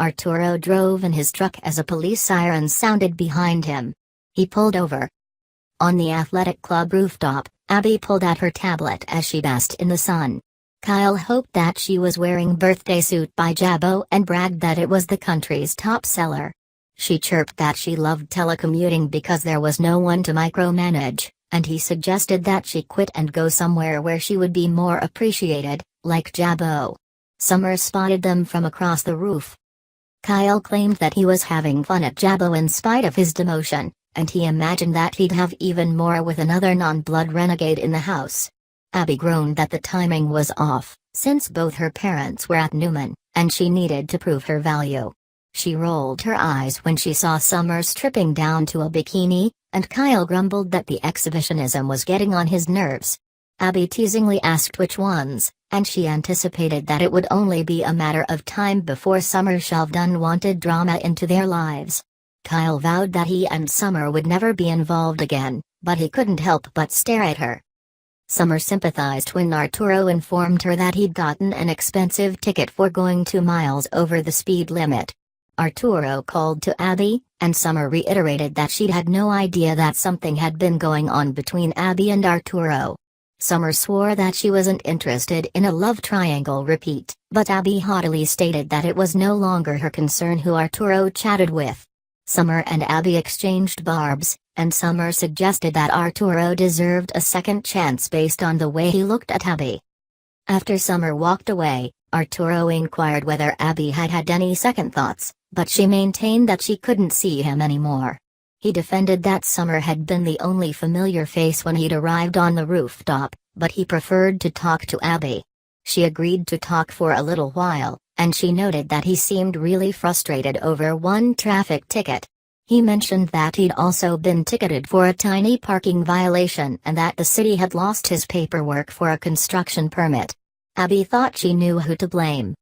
Arturo drove in his truck as a police siren sounded behind him. He pulled over. On the athletic club rooftop, Abby pulled out her tablet as she basked in the sun. Kyle hoped that she was wearing Birthday Suit by Jabbo and bragged that it was the country's top seller. She chirped that she loved telecommuting because there was no one to micromanage, and he suggested that she quit and go somewhere where she would be more appreciated, like Jabbo. Summer spotted them from across the roof. Kyle claimed that he was having fun at Jabbo in spite of his demotion, and he imagined that he'd have even more with another non-blood renegade in the house. Abby groaned that the timing was off, since both her parents were at Newman, and she needed to prove her value. She rolled her eyes when she saw Summer stripping down to a bikini, and Kyle grumbled that the exhibitionism was getting on his nerves. Abby teasingly asked which ones, and she anticipated that it would only be a matter of time before Summer shoved unwanted drama into their lives. Kyle vowed that he and Summer would never be involved again, but he couldn't help but stare at her. Summer sympathized when Arturo informed her that he'd gotten an expensive ticket for going 2 miles over the speed limit. Arturo called to Abby, and Summer reiterated that she'd had no idea that something had been going on between Abby and Arturo. Summer swore that she wasn't interested in a love triangle repeat, but Abby haughtily stated that it was no longer her concern who Arturo chatted with. Summer and Abby exchanged barbs, and Summer suggested that Arturo deserved a second chance based on the way he looked at Abby. After Summer walked away, Arturo inquired whether Abby had had any second thoughts, but she maintained that she couldn't see him anymore. He defended that Summer had been the only familiar face when he'd arrived on the rooftop, but he preferred to talk to Abby. She agreed to talk for a little while, and she noted that he seemed really frustrated over one traffic ticket. He mentioned that he'd also been ticketed for a tiny parking violation and that the city had lost his paperwork for a construction permit. Abby thought she knew who to blame.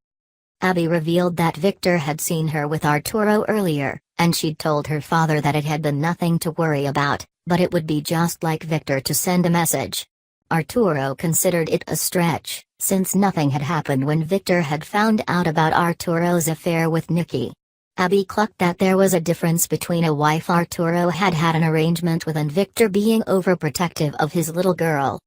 Abby revealed that Victor had seen her with Arturo earlier, and she'd told her father that it had been nothing to worry about, but it would be just like Victor to send a message. Arturo considered it a stretch, since nothing had happened when Victor had found out about Arturo's affair with Nikki. Abby clucked that there was a difference between a wife Arturo had had an arrangement with and Victor being overprotective of his little girl.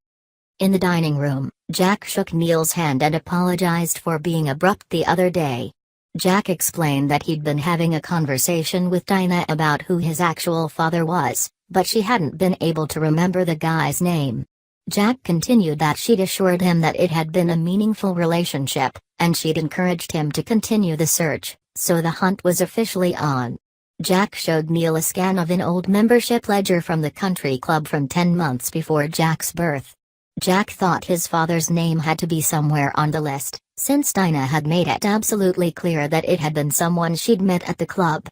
In the dining room, Jack shook Neil's hand and apologized for being abrupt the other day. Jack explained that he'd been having a conversation with Dinah about who his actual father was, but she hadn't been able to remember the guy's name. Jack continued that she'd assured him that it had been a meaningful relationship, and she'd encouraged him to continue the search, so the hunt was officially on. Jack showed Neil a scan of an old membership ledger from the country club from 10 months before Jack's birth. Jack thought his father's name had to be somewhere on the list, since Dinah had made it absolutely clear that it had been someone she'd met at the club.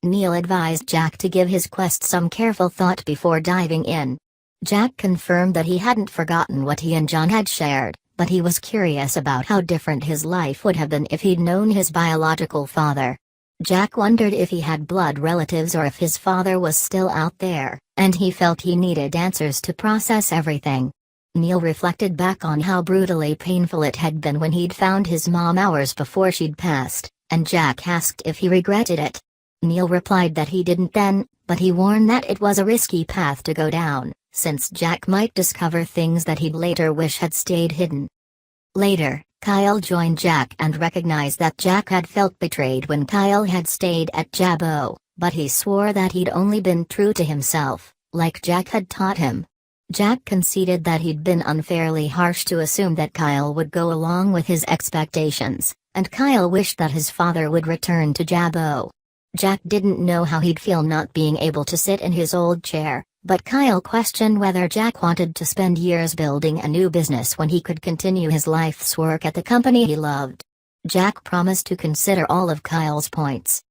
Neil advised Jack to give his quest some careful thought before diving in. Jack confirmed that he hadn't forgotten what he and John had shared, but he was curious about how different his life would have been if he'd known his biological father. Jack wondered if he had blood relatives or if his father was still out there, and he felt he needed answers to process everything. Neil reflected back on how brutally painful it had been when he'd found his mom hours before she'd passed, and Jack asked if he regretted it. Neil replied that he didn't then, but he warned that it was a risky path to go down, since Jack might discover things that he'd later wish had stayed hidden. Later, Kyle joined Jack and recognized that Jack had felt betrayed when Kyle had stayed at Jabbo, but he swore that he'd only been true to himself, like Jack had taught him. Jack conceded that he'd been unfairly harsh to assume that Kyle would go along with his expectations, and Kyle wished that his father would return to Jabbo. Jack didn't know how he'd feel not being able to sit in his old chair, but Kyle questioned whether Jack wanted to spend years building a new business when he could continue his life's work at the company he loved. Jack promised to consider all of Kyle's points.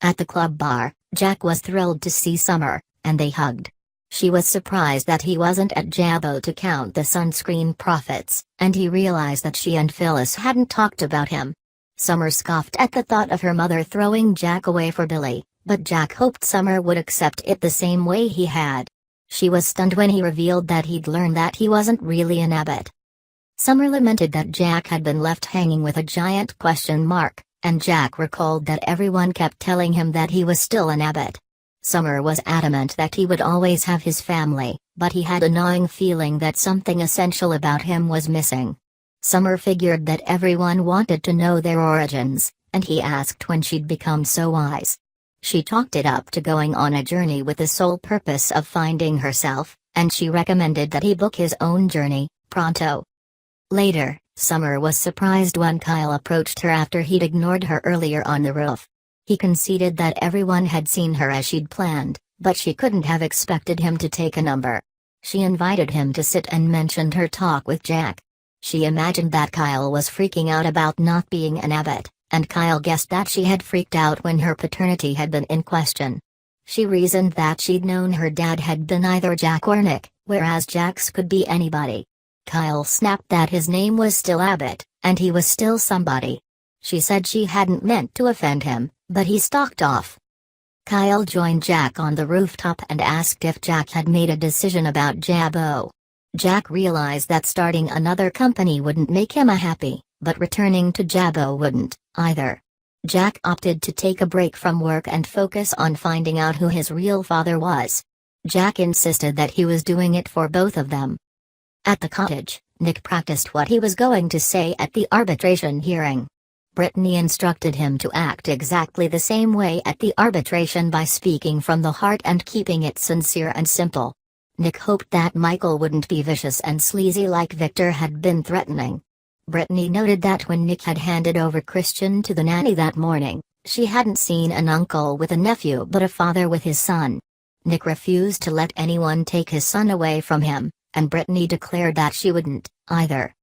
At the club bar, Jack was thrilled to see Summer, and they hugged. She was surprised that he wasn't at Jabbo to count the sunscreen profits, and he realized that she and Phyllis hadn't talked about him. Summer scoffed at the thought of her mother throwing Jack away for Billy, but Jack hoped Summer would accept it the same way he had. She was stunned when he revealed that he'd learned that he wasn't really an abbot. Summer lamented that Jack had been left hanging with a giant question mark, and Jack recalled that everyone kept telling him that he was still an abbot. Summer was adamant that he would always have his family, but he had a gnawing feeling that something essential about him was missing. Summer figured that everyone wanted to know their origins, and he asked when she'd become so wise. She talked it up to going on a journey with the sole purpose of finding herself, and she recommended that he book his own journey, pronto. Later, Summer was surprised when Kyle approached her after he'd ignored her earlier on the roof. He conceded that everyone had seen her as she'd planned, but she couldn't have expected him to take a number. She invited him to sit and mentioned her talk with Jack. She imagined that Kyle was freaking out about not being an abbot, and Kyle guessed that she had freaked out when her paternity had been in question. She reasoned that she'd known her dad had been either Jack or Nick, whereas Jack's could be anybody. Kyle snapped that his name was still Abbott, and he was still somebody. She said she hadn't meant to offend him, but he stalked off. Kyle joined Jack on the rooftop and asked if Jack had made a decision about Jabbo. Jack realized that starting another company wouldn't make him happy, but returning to Jabbo wouldn't, either. Jack opted to take a break from work and focus on finding out who his real father was. Jack insisted that he was doing it for both of them. At the cottage, Nick practiced what he was going to say at the arbitration hearing. Brittany instructed him to act exactly the same way at the arbitration by speaking from the heart and keeping it sincere and simple. Nick hoped that Michael wouldn't be vicious and sleazy like Victor had been threatening. Brittany noted that when Nick had handed over Christian to the nanny that morning, she hadn't seen an uncle with a nephew but a father with his son. Nick refused to let anyone take his son away from him, and Brittany declared that she wouldn't, either.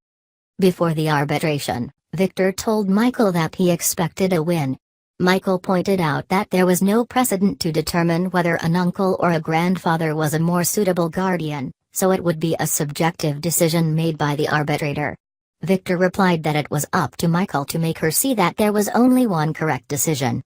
Before the arbitration, Victor told Michael that he expected a win. Michael pointed out that there was no precedent to determine whether an uncle or a grandfather was a more suitable guardian, so it would be a subjective decision made by the arbitrator. Victor replied that it was up to Michael to make her see that there was only one correct decision.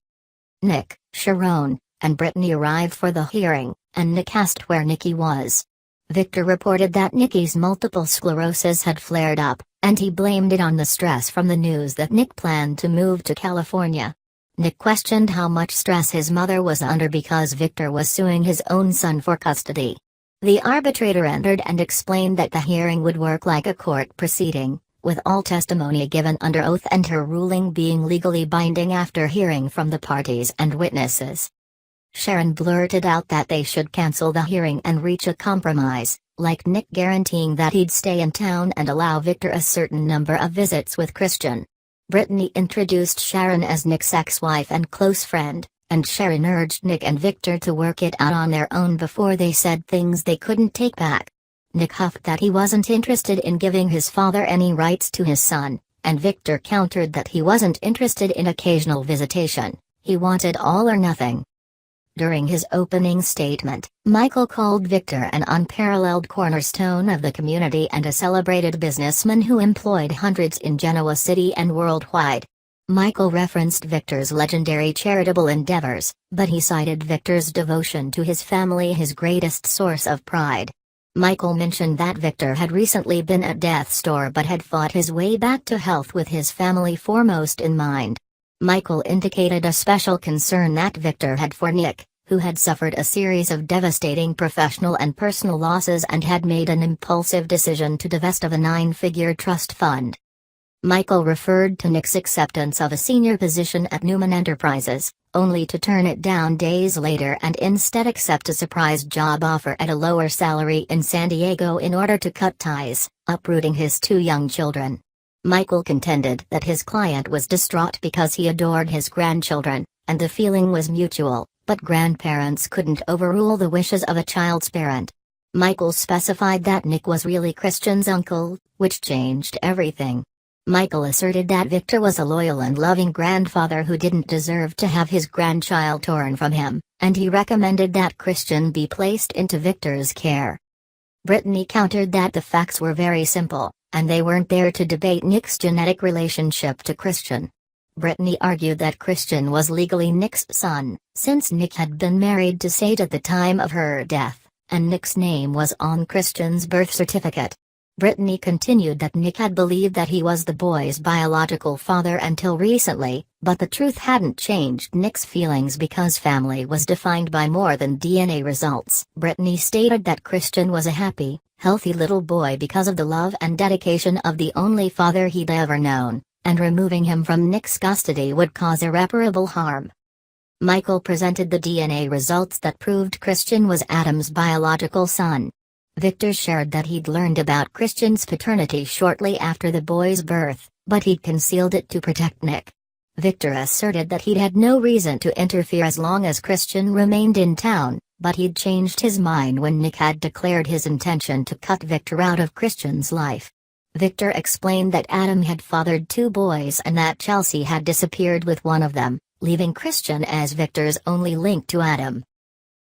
Nick, Sharon, and Brittany arrived for the hearing, and Nick asked where Nikki was. Victor reported that Nikki's multiple sclerosis had flared up, and he blamed it on the stress from the news that Nick planned to move to California. Nick questioned how much stress his mother was under because Victor was suing his own son for custody. The arbitrator entered and explained that the hearing would work like a court proceeding, with all testimony given under oath and her ruling being legally binding after hearing from the parties and witnesses. Sharon blurted out that they should cancel the hearing and reach a compromise, like Nick guaranteeing that he'd stay in town and allow Victor a certain number of visits with Christian. Brittany introduced Sharon as Nick's ex-wife and close friend, and Sharon urged Nick and Victor to work it out on their own before they said things they couldn't take back. Nick huffed that he wasn't interested in giving his father any rights to his son, and Victor countered that he wasn't interested in occasional visitation, he wanted all or nothing. During his opening statement, Michael called Victor an unparalleled cornerstone of the community and a celebrated businessman who employed hundreds in Genoa City and worldwide. Michael referenced Victor's legendary charitable endeavors, but he cited Victor's devotion to his family, his greatest source of pride. Michael mentioned that Victor had recently been at death's door but had fought his way back to health with his family foremost in mind. Michael indicated a special concern that Victor had for Nick, who had suffered a series of devastating professional and personal losses and had made an impulsive decision to divest of a 9-figure trust fund. Michael referred to Nick's acceptance of a senior position at Newman Enterprises, only to turn it down days later and instead accept a surprise job offer at a lower salary in San Diego in order to cut ties, uprooting his 2 young children. Michael contended that his client was distraught because he adored his grandchildren, and the feeling was mutual, but grandparents couldn't overrule the wishes of a child's parent. Michael specified that Nick was really Christian's uncle, which changed everything. Michael asserted that Victor was a loyal and loving grandfather who didn't deserve to have his grandchild torn from him, and he recommended that Christian be placed into Victor's care. Brittany countered that the facts were very simple, and they weren't there to debate Nick's genetic relationship to Christian. Brittany argued that Christian was legally Nick's son, since Nick had been married to Sade at the time of her death, and Nick's name was on Christian's birth certificate. Brittany continued that Nick had believed that he was the boy's biological father until recently, but the truth hadn't changed Nick's feelings because family was defined by more than DNA results. Brittany stated that Christian was a happy, healthy little boy because of the love and dedication of the only father he'd ever known, and removing him from Nick's custody would cause irreparable harm. Michael presented the DNA results that proved Christian was Adam's biological son. Victor shared that he'd learned about Christian's paternity shortly after the boy's birth, but he'd concealed it to protect Nick. Victor asserted that he'd had no reason to interfere as long as Christian remained in town, but he'd changed his mind when Nick had declared his intention to cut Victor out of Christian's life. Victor explained that Adam had fathered 2 boys and that Chelsea had disappeared with one of them, leaving Christian as Victor's only link to Adam.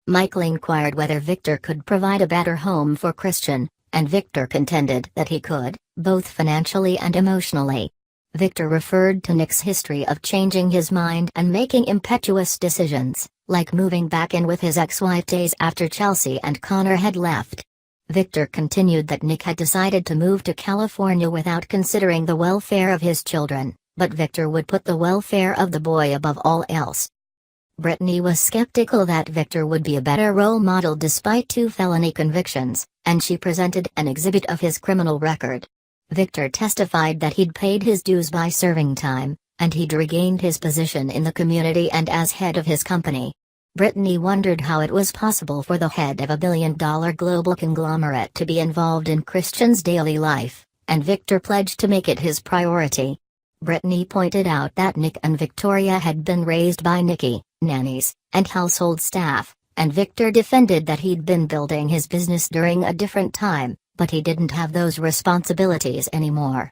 Michael inquired whether Victor could provide a better home for Christian, and Victor contended that he could, both financially and emotionally. Victor referred to Nick's history of changing his mind and making impetuous decisions, like moving back in with his ex-wife days after Chelsea and Connor had left. Victor continued that Nick had decided to move to California without considering the welfare of his children, but Victor would put the welfare of the boy above all else. Brittany was skeptical that Victor would be a better role model despite 2 felony convictions, and she presented an exhibit of his criminal record. Victor testified that he'd paid his dues by serving time, and he'd regained his position in the community and as head of his company. Brittany wondered how it was possible for the head of a billion-dollar global conglomerate to be involved in Christian's daily life, and Victor pledged to make it his priority. Brittany pointed out that Nick and Victoria had been raised by Nikki, nannies, and household staff, and Victor defended that he'd been building his business during a different time, but he didn't have those responsibilities anymore.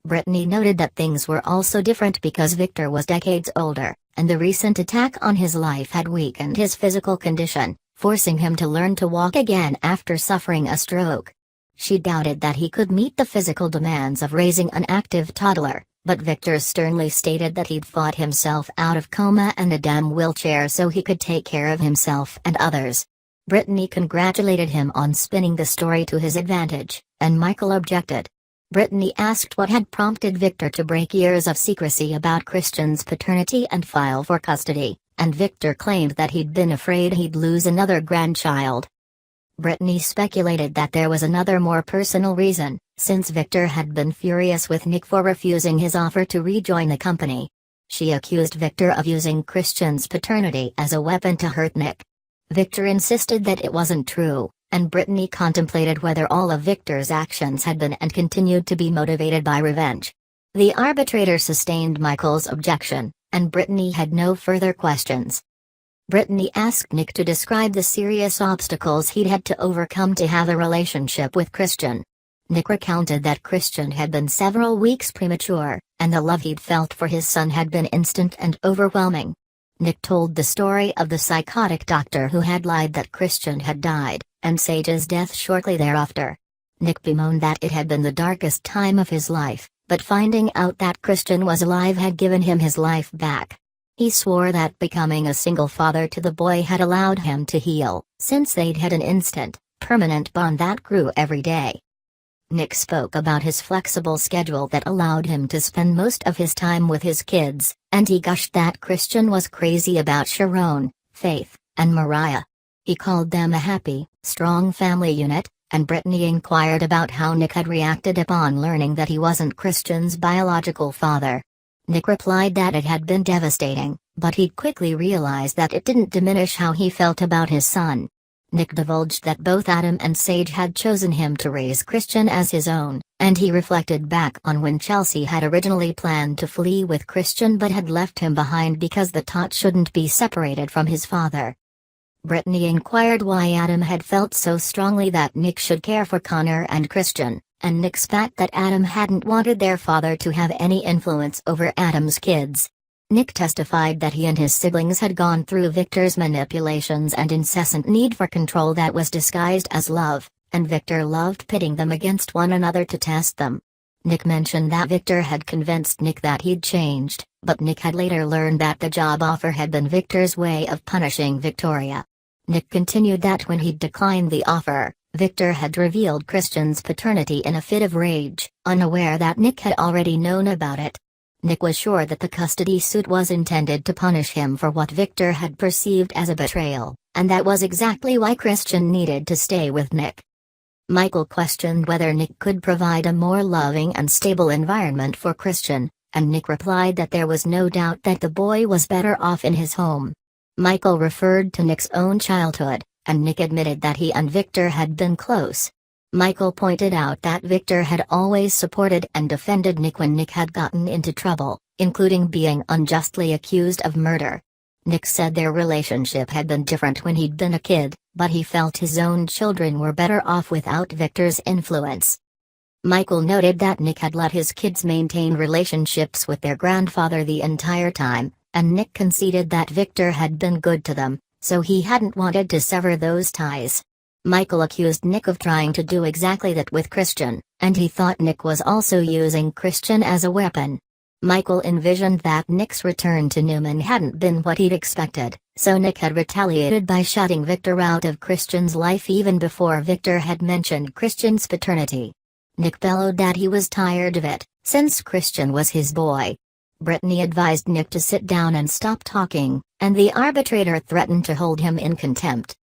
Brittany noted that things were also different because Victor was decades older, and the recent attack on his life had weakened his physical condition, forcing him to learn to walk again after suffering a stroke. She doubted that he could meet the physical demands of raising an active toddler, but Victor sternly stated that he'd fought himself out of coma and a damn wheelchair so he could take care of himself and others. Brittany congratulated him on spinning the story to his advantage, and Michael objected. Brittany asked what had prompted Victor to break years of secrecy about Christian's paternity and file for custody, and Victor claimed that he'd been afraid he'd lose another grandchild. Brittany speculated that there was another more personal reason, since Victor had been furious with Nick for refusing his offer to rejoin the company. She accused Victor of using Christian's paternity as a weapon to hurt Nick. Victor insisted that it wasn't true, and Brittany contemplated whether all of Victor's actions had been and continued to be motivated by revenge. The arbitrator sustained Michael's objection, and Brittany had no further questions. Brittany asked Nick to describe the serious obstacles he'd had to overcome to have a relationship with Christian. Nick recounted that Christian had been several weeks premature, and the love he'd felt for his son had been instant and overwhelming. Nick told the story of the psychotic doctor who had lied that Christian had died, and Sage's death shortly thereafter. Nick bemoaned that it had been the darkest time of his life, but finding out that Christian was alive had given him his life back. He swore that becoming a single father to the boy had allowed him to heal, since they'd had an instant, permanent bond that grew every day. Nick spoke about his flexible schedule that allowed him to spend most of his time with his kids, and he gushed that Christian was crazy about Sharon, Faith, and Mariah. He called them a happy, strong family unit, and Brittany inquired about how Nick had reacted upon learning that he wasn't Christian's biological father. Nick replied that it had been devastating, but he'd quickly realized that it didn't diminish how he felt about his son. Nick divulged that both Adam and Sage had chosen him to raise Christian as his own, and he reflected back on when Chelsea had originally planned to flee with Christian but had left him behind because the tot shouldn't be separated from his father. Brittany inquired why Adam had felt so strongly that Nick should care for Connor and Christian, and Nick spat that Adam hadn't wanted their father to have any influence over Adam's kids. Nick testified that he and his siblings had gone through Victor's manipulations and incessant need for control that was disguised as love, and Victor loved pitting them against one another to test them. Nick mentioned that Victor had convinced Nick that he'd changed, but Nick had later learned that the job offer had been Victor's way of punishing Victoria. Nick continued that when he'd declined the offer, Victor had revealed Christian's paternity in a fit of rage, unaware that Nick had already known about it. Nick was sure that the custody suit was intended to punish him for what Victor had perceived as a betrayal, and that was exactly why Christian needed to stay with Nick. Michael questioned whether Nick could provide a more loving and stable environment for Christian, and Nick replied that there was no doubt that the boy was better off in his home. Michael referred to Nick's own childhood, and Nick admitted that he and Victor had been close. Michael pointed out that Victor had always supported and defended Nick when Nick had gotten into trouble, including being unjustly accused of murder. Nick said their relationship had been different when he'd been a kid, but he felt his own children were better off without Victor's influence. Michael noted that Nick had let his kids maintain relationships with their grandfather the entire time, and Nick conceded that Victor had been good to them, so he hadn't wanted to sever those ties. Michael accused Nick of trying to do exactly that with Christian, and he thought Nick was also using Christian as a weapon. Michael envisioned that Nick's return to Newman hadn't been what he'd expected, so Nick had retaliated by shutting Victor out of Christian's life even before Victor had mentioned Christian's paternity. Nick bellowed that he was tired of it, since Christian was his boy. Brittany advised Nick to sit down and stop talking, and the arbitrator threatened to hold him in contempt.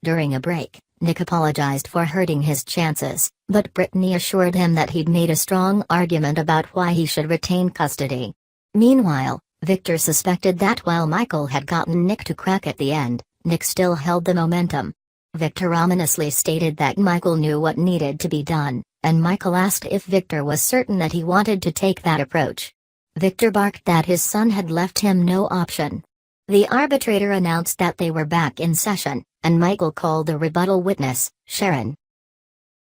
During a break, Nick apologized for hurting his chances, but Brittany assured him that he'd made a strong argument about why he should retain custody. Meanwhile, Victor suspected that while Michael had gotten Nick to crack at the end, Nick still held the momentum. Victor ominously stated that Michael knew what needed to be done, and Michael asked if Victor was certain that he wanted to take that approach. Victor barked that his son had left him no option. The arbitrator announced that they were back in session, and Michael called the rebuttal witness, Sharon.